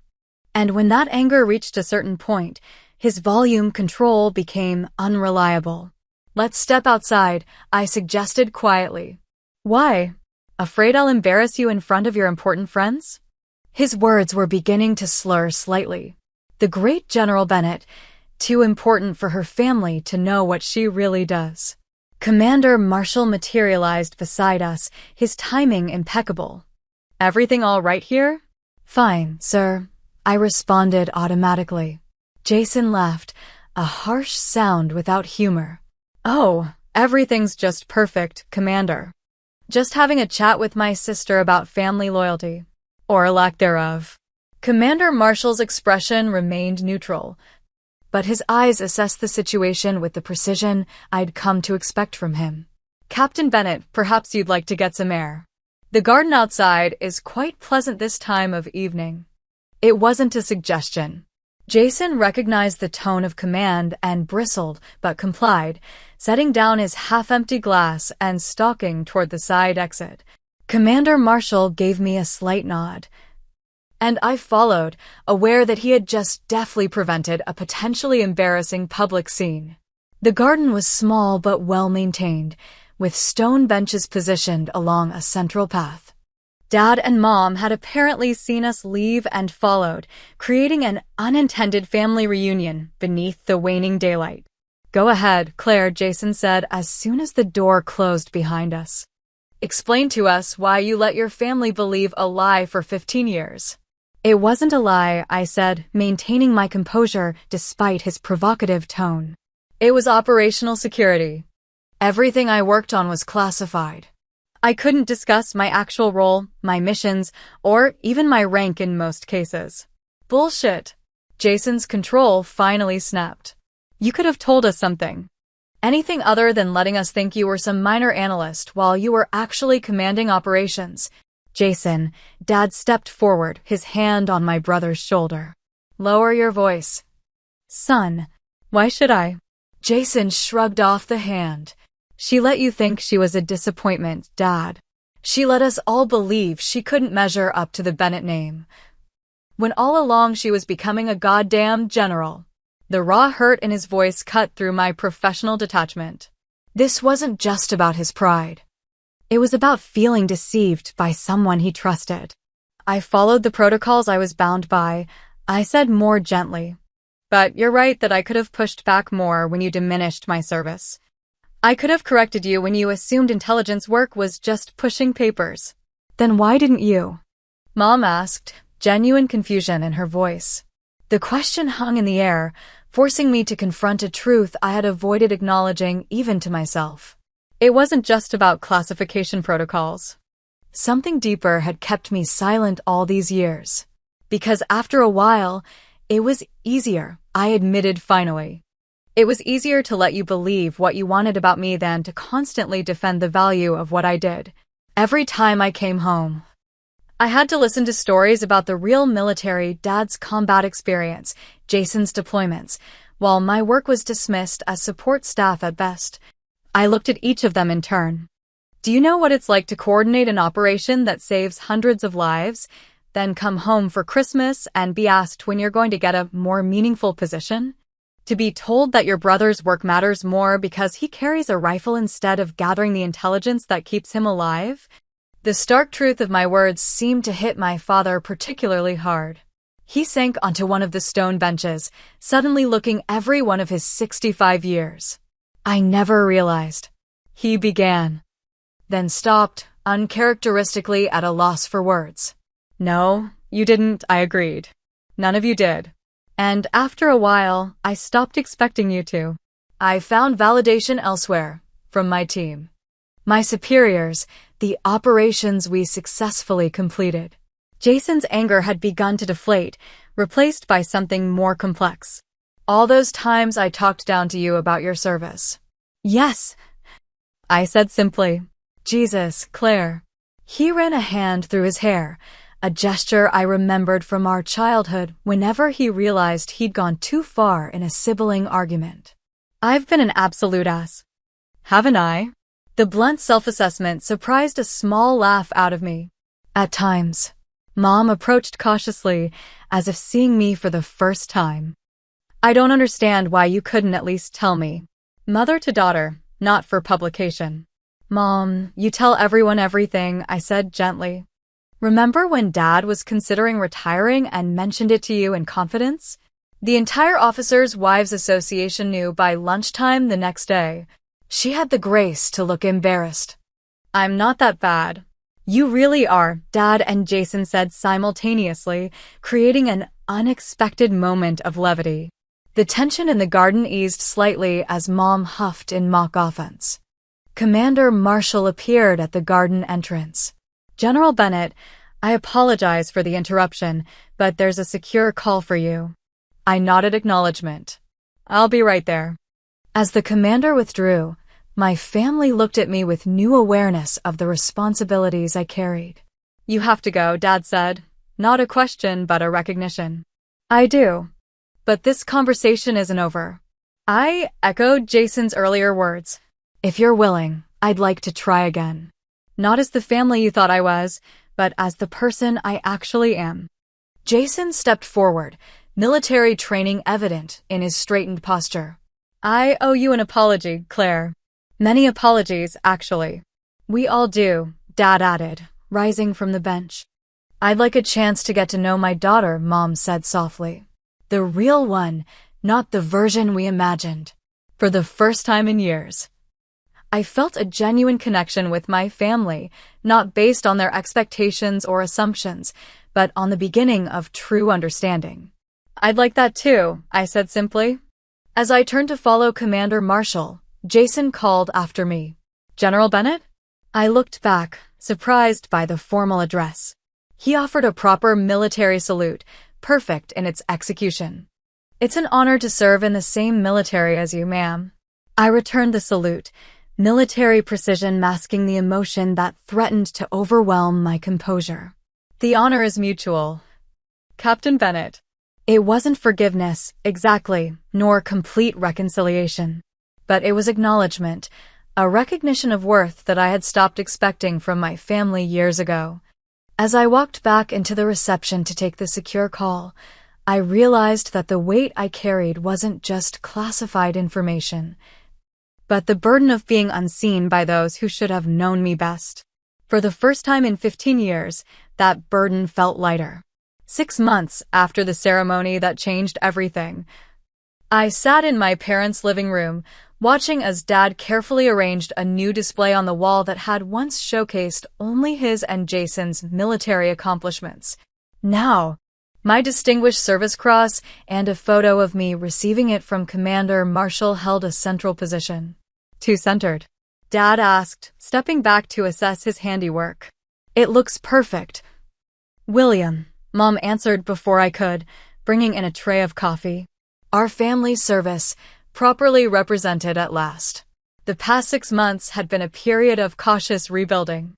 And when that anger reached a certain point, his volume control became unreliable. "Let's step outside," I suggested quietly. "Why? Afraid I'll embarrass you in front of your important friends?" His words were beginning to slur slightly. The great General Bennett, too important for her family to know what she really does. Commander Marshall materialized beside us, his timing impeccable. "Everything all right here?" "Fine, sir," I responded automatically. Jason laughed, a harsh sound without humor. "Oh, everything's just perfect, Commander. Just having a chat with my sister about family loyalty. Or lack thereof." Commander Marshall's expression remained neutral, but his eyes assessed the situation with the precision I'd come to expect from him. "Captain Bennett, perhaps you'd like to get some air. The garden outside is quite pleasant this time of evening." It wasn't a suggestion. Jason recognized the tone of command and bristled, but complied, setting down his half-empty glass and stalking toward the side exit. Commander Marshall gave me a slight nod, and I followed, aware that he had just deftly prevented a potentially embarrassing public scene. The garden was small but well-maintained, with stone benches positioned along a central path. Dad and Mom had apparently seen us leave and followed, creating an unintended family reunion beneath the waning daylight. "Go ahead, Claire," Jason said as soon as the door closed behind us. "Explain to us why you let your family believe a lie for 15 years. "It wasn't a lie," I said, maintaining my composure despite his provocative tone. "It was operational security. Everything I worked on was classified. I couldn't discuss my actual role, my missions, or even my rank in most cases." "Bullshit." Jason's control finally snapped. "You could have told us something. Anything other than letting us think you were some minor analyst while you were actually commanding operations." "Jason," Dad stepped forward, his hand on my brother's shoulder. "Lower your voice." "Son, why should I?" Jason shrugged off the hand. "She let you think she was a disappointment, Dad. She let us all believe she couldn't measure up to the Bennett name, when all along she was becoming a goddamn general." The raw hurt in his voice cut through my professional detachment. This wasn't just about his pride. It was about feeling deceived by someone he trusted. "I followed the protocols I was bound by," I said more gently. "But you're right that I could have pushed back more when you diminished my service. I could have corrected you when you assumed intelligence work was just pushing papers." "Then why didn't you?" Mom asked, genuine confusion in her voice. The question hung in the air, forcing me to confront a truth I had avoided acknowledging even to myself. It wasn't just about classification protocols. Something deeper had kept me silent all these years. Because after a while, it was easier, I admitted finally. It was easier to let you believe what you wanted about me than to constantly defend the value of what I did. Every time I came home, I had to listen to stories about the real military, Dad's combat experience, Jason's deployments, while my work was dismissed as support staff at best. I looked at each of them in turn. "Do you know what it's like to coordinate an operation that saves hundreds of lives, then come home for Christmas and be asked when you're going to get a more meaningful position? To be told that your brother's work matters more because he carries a rifle instead of gathering the intelligence that keeps him alive?" The stark truth of my words seemed to hit my father particularly hard. He sank onto one of the stone benches, suddenly looking every one of his 65 years. "I never realized," he began, then stopped, uncharacteristically at a loss for words. "No, you didn't," I agreed. "None of you did. And after a while, I stopped expecting you to. I found validation elsewhere, from my team. My superiors, the operations we successfully completed. Jason's anger had begun to deflate, replaced by something more complex. All those times I talked down to you about your service. Yes, I said simply. Jesus, Claire. He ran a hand through his hair, a gesture I remembered from our childhood whenever he realized he'd gone too far in a sibling argument. I've been an absolute ass. Haven't I? The blunt self-assessment surprised a small laugh out of me. At times. Mom approached cautiously, as if seeing me for the first time. I don't understand why you couldn't at least tell me. Mother to daughter, not for publication. Mom, you tell everyone everything, I said gently. Remember when Dad was considering retiring and mentioned it to you in confidence? The entire Officers' Wives Association knew by lunchtime the next day. She had the grace to look embarrassed. I'm not that bad. You really are, Dad and Jason said simultaneously, creating an unexpected moment of levity. The tension in the garden eased slightly as Mom huffed in mock offense. Commander Marshall appeared at the garden entrance. General Bennett, I apologize for the interruption, but there's a secure call for you. I nodded acknowledgement. I'll be right there. As the commander withdrew, my family looked at me with new awareness of the responsibilities I carried. You have to go, Dad said. Not a question, but a recognition. I do. But this conversation isn't over. I echoed Jason's earlier words. If you're willing, I'd like to try again. Not as the family you thought I was, but as the person I actually am. Jason stepped forward, military training evident in his straightened posture. I owe you an apology, Claire. Many apologies, actually. We all do, Dad added, rising from the bench. I'd like a chance to get to know my daughter, Mom said softly. The real one, not the version we imagined. For the first time in years. I felt a genuine connection with my family, not based on their expectations or assumptions, but on the beginning of true understanding. I'd like that too, I said simply. As I turned to follow Commander Marshall, Jason called after me. General Bennett? I looked back, surprised by the formal address. He offered a proper military salute, perfect in its execution. It's an honor to serve in the same military as you, ma'am. I returned the salute, military precision masking the emotion that threatened to overwhelm my composure. The honor is mutual. Captain Bennett. It wasn't forgiveness, exactly, nor complete reconciliation. But it was acknowledgement, a recognition of worth that I had stopped expecting from my family years ago. As I walked back into the reception to take the secure call, I realized that the weight I carried wasn't just classified information, but the burden of being unseen by those who should have known me best. For the first time in 15 years, that burden felt lighter. 6 months after the ceremony that changed everything, I sat in my parents' living room, watching as Dad carefully arranged a new display on the wall that had once showcased only his and Jason's military accomplishments. Now, my Distinguished Service Cross and a photo of me receiving it from Commander Marshall held a central position. Too centered? Dad asked, stepping back to assess his handiwork. It looks perfect. William, Mom answered before I could, bringing in a tray of coffee. Our family's service, properly represented at last. The past 6 months had been a period of cautious rebuilding.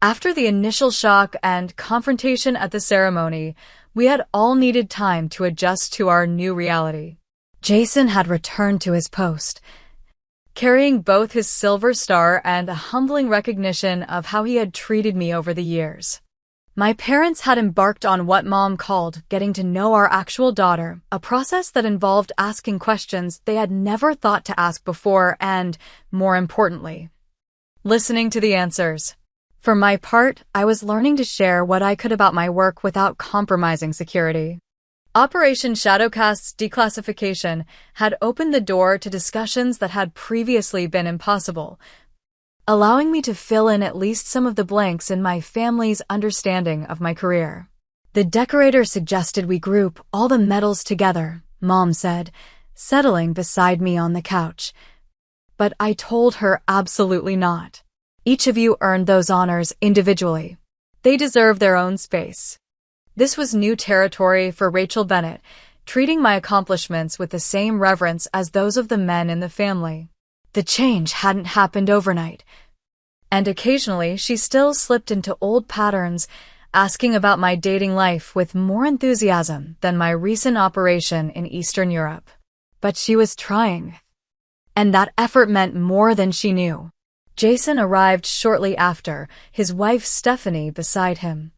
After the initial shock and confrontation at the ceremony, we had all needed time to adjust to our new reality. Jason had returned to his post, carrying both his silver star and a humbling recognition of how he had treated me over the years. My parents had embarked on what Mom called getting to know our actual daughter, a process that involved asking questions they had never thought to ask before and, more importantly, listening to the answers. For my part, I was learning to share what I could about my work without compromising security. Operation Shadowcast's declassification had opened the door to discussions that had previously been impossible, allowing me to fill in at least some of the blanks in my family's understanding of my career. The decorator suggested we group all the medals together, Mom said, settling beside me on the couch. But I told her absolutely not. Each of you earned those honors individually. They deserve their own space. This was new territory for Rachel Bennett, treating my accomplishments with the same reverence as those of the men in the family. The change hadn't happened overnight, and occasionally she still slipped into old patterns, asking about my dating life with more enthusiasm than my recent operation in Eastern Europe. But she was trying, and that effort meant more than she knew. Jason arrived shortly after, his wife Stephanie beside him.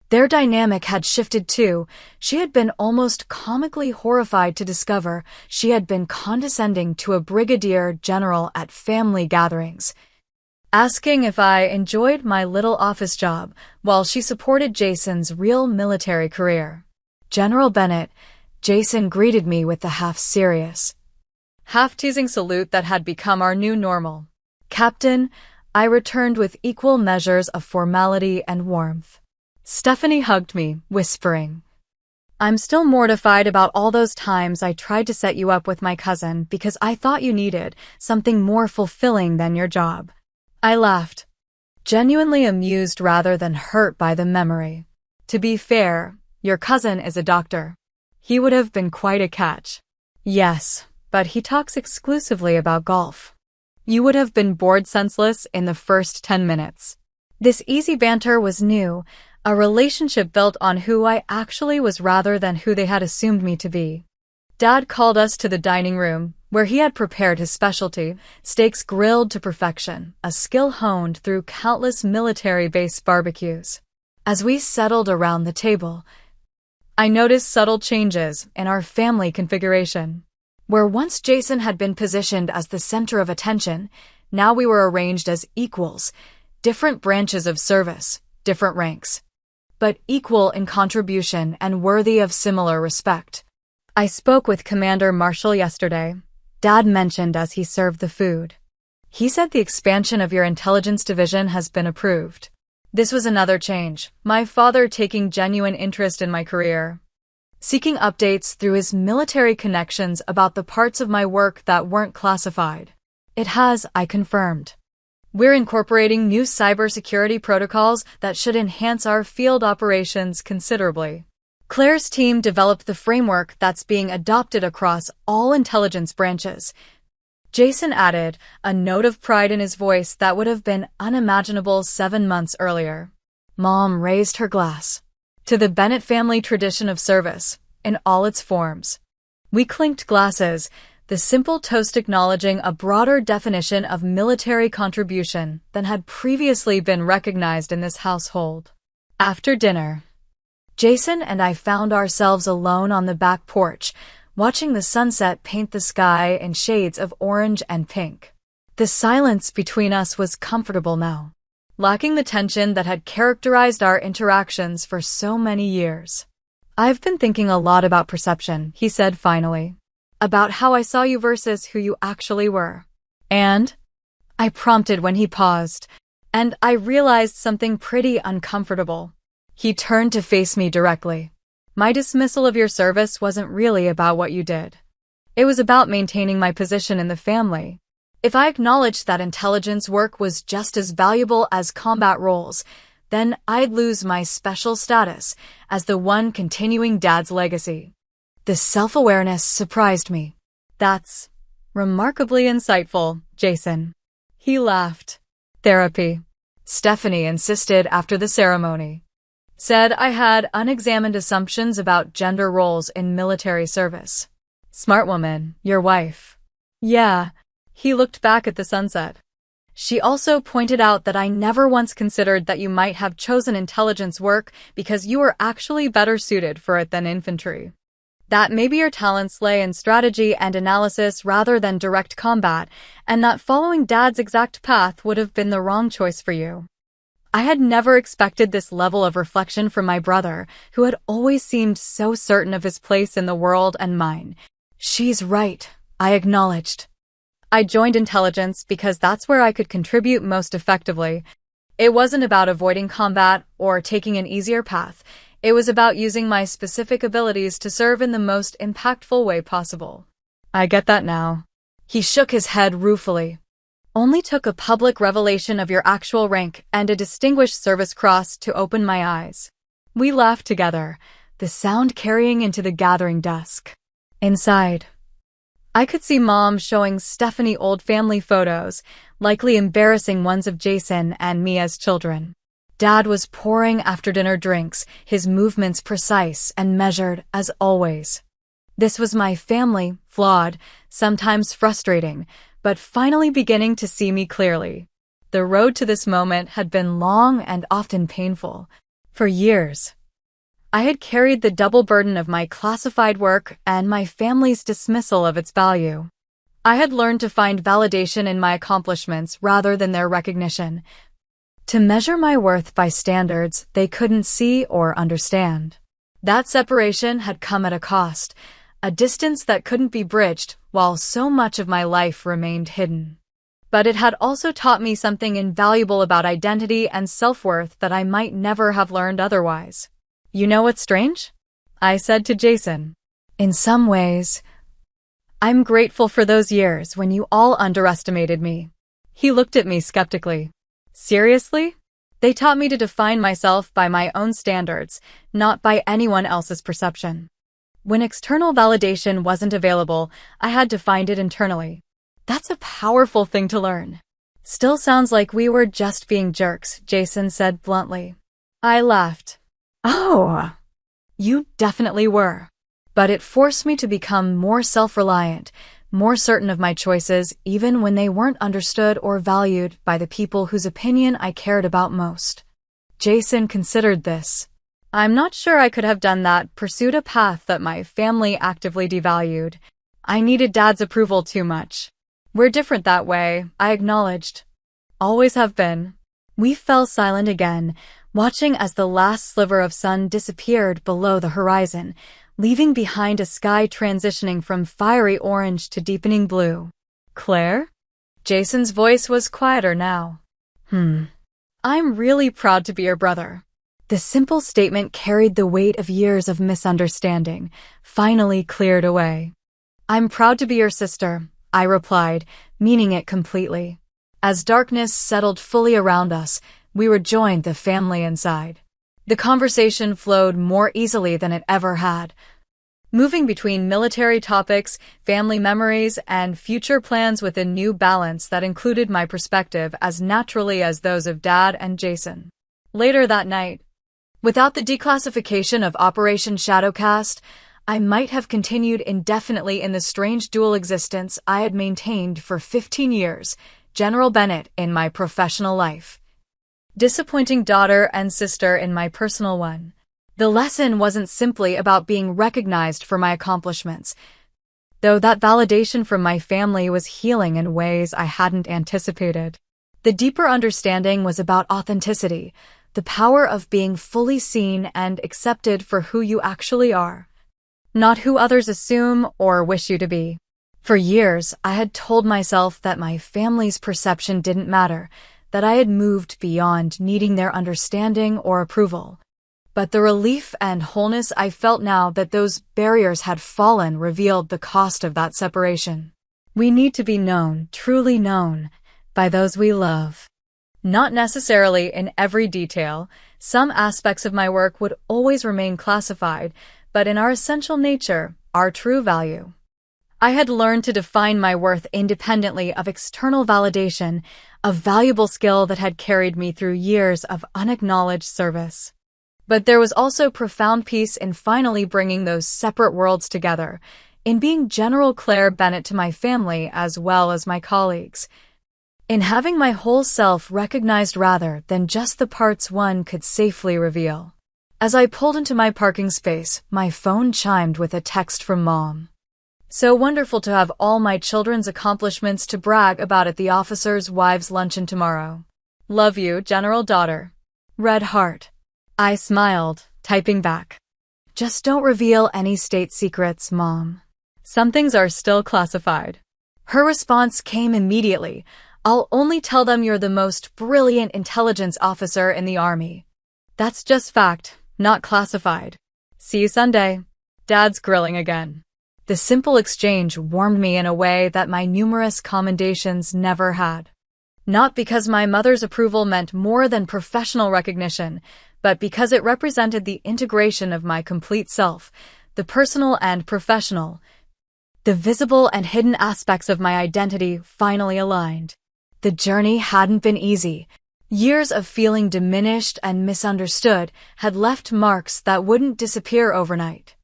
Their dynamic had shifted too. She had been almost comically horrified to discover she had been condescending to a brigadier general at family gatherings, asking if I enjoyed my little office job while she supported Jason's real military career. General Bennett, Jason greeted me with the half-serious, half-teasing salute that had become our new normal. Captain, I returned with equal measures of formality and warmth. Stephanie hugged me, whispering, I'm still mortified about all those times I tried to set you up with my cousin because I thought you needed something more fulfilling than your job. I laughed, genuinely amused rather than hurt by the memory. To be fair, your cousin is a doctor. He would have been quite a catch. Yes, but he talks exclusively about golf. You would have been bored senseless in the first 10 minutes. This easy banter was new, a relationship built on who I actually was rather than who they had assumed me to be. Dad called us to the dining room, where he had prepared his specialty, steaks grilled to perfection, a skill honed through countless military-based barbecues. As we settled around the table, I noticed subtle changes in our family configuration. Where once Jason had been positioned as the center of attention, now we were arranged as equals, different branches of service, different ranks, but equal in contribution and worthy of similar respect. I spoke with Commander Marshall yesterday, Dad mentioned as he served the food. He said the expansion of your intelligence division has been approved. This was another change, my father taking genuine interest in my career, seeking updates through his military connections about the parts of my work that weren't classified. It has, I confirmed. We're incorporating new cybersecurity protocols that should enhance our field operations considerably. Claire's team developed the framework that's being adopted across all intelligence branches. Jason added, a note of pride in his voice that would have been unimaginable 7 months earlier. Mom raised her glass to the Bennett family tradition of service, in all its forms. We clinked glasses, the simple toast acknowledging a broader definition of military contribution than had previously been recognized in this household. After dinner, Jason and I found ourselves alone on the back porch, watching the sunset paint the sky in shades of orange and pink. The silence between us was comfortable now, lacking the tension that had characterized our interactions for so many years. I've been thinking a lot about perception, he said finally. About how I saw you versus who you actually were. And? I prompted when he paused, and I realized something pretty uncomfortable. He turned to face me directly. My dismissal of your service wasn't really about what you did. It was about maintaining my position in the family. If I acknowledged that intelligence work was just as valuable as combat roles, then I'd lose my special status as the one continuing Dad's legacy. The self-awareness surprised me. That's remarkably insightful, Jason. He laughed. Therapy, Stephanie insisted after the ceremony. Said I had unexamined assumptions about gender roles in military service. Smart woman, your wife. Yeah. He looked back at the sunset. She also pointed out that I never once considered that you might have chosen intelligence work because you were actually better suited for it than infantry. That maybe your talents lay in strategy and analysis rather than direct combat, and that following Dad's exact path would have been the wrong choice for you. I had never expected this level of reflection from my brother, who had always seemed so certain of his place in the world and mine. She's right, I acknowledged. I joined intelligence because that's where I could contribute most effectively. It wasn't about avoiding combat or taking an easier path. It was about using my specific abilities to serve in the most impactful way possible. I get that now. He shook his head ruefully. Only took a public revelation of your actual rank and a Distinguished Service Cross to open my eyes. We laughed together, the sound carrying into the gathering dusk. Inside, I could see Mom showing Stephanie old family photos, likely embarrassing ones of Jason and me as children. Dad was pouring after-dinner drinks, his movements precise and measured as always. This was my family, flawed, sometimes frustrating, but finally beginning to see me clearly. The road to this moment had been long and often painful. For years, I had carried the double burden of my classified work and my family's dismissal of its value. I had learned to find validation in my accomplishments rather than their recognition, to measure my worth by standards they couldn't see or understand. That separation had come at a cost, a distance that couldn't be bridged while so much of my life remained hidden. But it had also taught me something invaluable about identity and self-worth that I might never have learned otherwise. You know what's strange? I said to Jason. In some ways, I'm grateful for those years when you all underestimated me. He looked at me skeptically. Seriously? They taught me to define myself by my own standards, not by anyone else's perception. When external validation wasn't available, I had to find it internally. That's a powerful thing to learn. Still sounds like we were just being jerks, Jason said bluntly. I laughed. Oh, you definitely were. But it forced me to become more self-reliant, more certain of my choices, even when they weren't understood or valued by the people whose opinion I cared about most. Jason considered this. I'm not sure I could have done that, pursued a path that my family actively devalued. I needed Dad's approval too much. We're different that way, I acknowledged. Always have been. We fell silent again, watching as the last sliver of sun disappeared below the horizon, leaving behind a sky transitioning from fiery orange to deepening blue. Claire? Jason's voice was quieter now. I'm really proud to be your brother. The simple statement carried the weight of years of misunderstanding, finally cleared away. I'm proud to be your sister, I replied, meaning it completely. As darkness settled fully around us, we rejoined the family inside. The conversation flowed more easily than it ever had, moving between military topics, family memories, and future plans with a new balance that included my perspective as naturally as those of Dad and Jason. Later that night, without the declassification of Operation Shadowcast, I might have continued indefinitely in the strange dual existence I had maintained for 15 years, General Bennett in my professional life, disappointing daughter and sister in my personal one. The lesson wasn't simply about being recognized for my accomplishments, though that validation from my family was healing in ways I hadn't anticipated. The deeper understanding was about authenticity, the power of being fully seen and accepted for who you actually are, not who others assume or wish you to be. For years, I had told myself that my family's perception didn't matter, that I had moved beyond needing their understanding or approval. But the relief and wholeness I felt now that those barriers had fallen revealed the cost of that separation. We need to be known, truly known, by those we love. Not necessarily in every detail. Some aspects of my work would always remain classified, but in our essential nature, our true value. I had learned to define my worth independently of external validation, a valuable skill that had carried me through years of unacknowledged service. But there was also profound peace in finally bringing those separate worlds together, in being General Claire Bennett to my family as well as my colleagues, in having my whole self recognized rather than just the parts one could safely reveal. As I pulled into my parking space, my phone chimed with a text from Mom. So wonderful to have all my children's accomplishments to brag about at the officers' wives' luncheon tomorrow. Love you, General Daughter. Red heart. I smiled, typing back. Just don't reveal any state secrets, Mom. Some things are still classified. Her response came immediately. I'll only tell them you're the most brilliant intelligence officer in the Army. That's just fact, not classified. See you Sunday. Dad's grilling again. The simple exchange warmed me in a way that my numerous commendations never had. Not because my mother's approval meant more than professional recognition, but because it represented the integration of my complete self, the personal and professional. The visible and hidden aspects of my identity finally aligned. The journey hadn't been easy. Years of feeling diminished and misunderstood had left marks that wouldn't disappear overnight.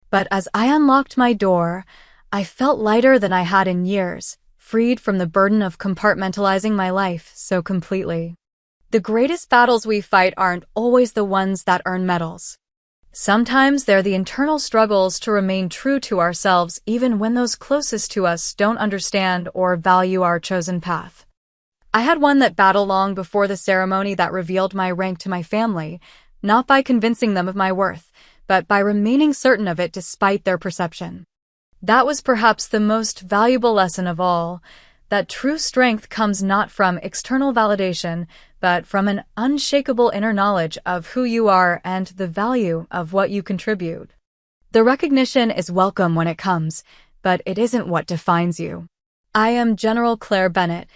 But as I unlocked my door, I felt lighter than I had in years, freed from the burden of compartmentalizing my life so completely. The greatest battles we fight aren't always the ones that earn medals. Sometimes they're the internal struggles to remain true to ourselves even when those closest to us don't understand or value our chosen path. I had won that battle long before the ceremony that revealed my rank to my family, not by convincing them of my worth, but by remaining certain of it despite their perception. That was perhaps the most valuable lesson of all, that true strength comes not from external validation, but from an unshakable inner knowledge of who you are and the value of what you contribute. The recognition is welcome when it comes, but it isn't what defines you. I am General Claire Bennett,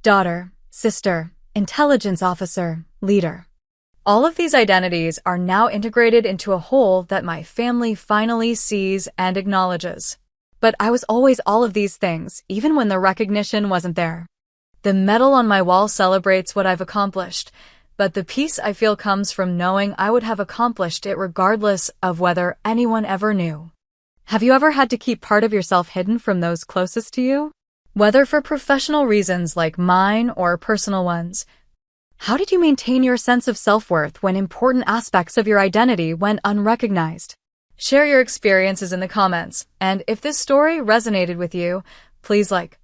daughter, sister, intelligence officer, leader. All of these identities are now integrated into a whole that my family finally sees and acknowledges. But I was always all of these things, even when the recognition wasn't there. The medal on my wall celebrates what I've accomplished, but the peace I feel comes from knowing I would have accomplished it regardless of whether anyone ever knew. Have you ever had to keep part of yourself hidden from those closest to you? Whether for professional reasons like mine or personal ones, how did you maintain your sense of self-worth when important aspects of your identity went unrecognized? Share your experiences in the comments, and if this story resonated with you, please like,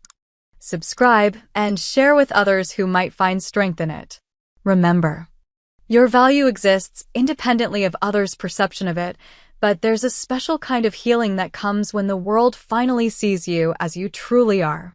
subscribe, and share with others who might find strength in it. Remember, your value exists independently of others' perception of it, but there's a special kind of healing that comes when the world finally sees you as you truly are.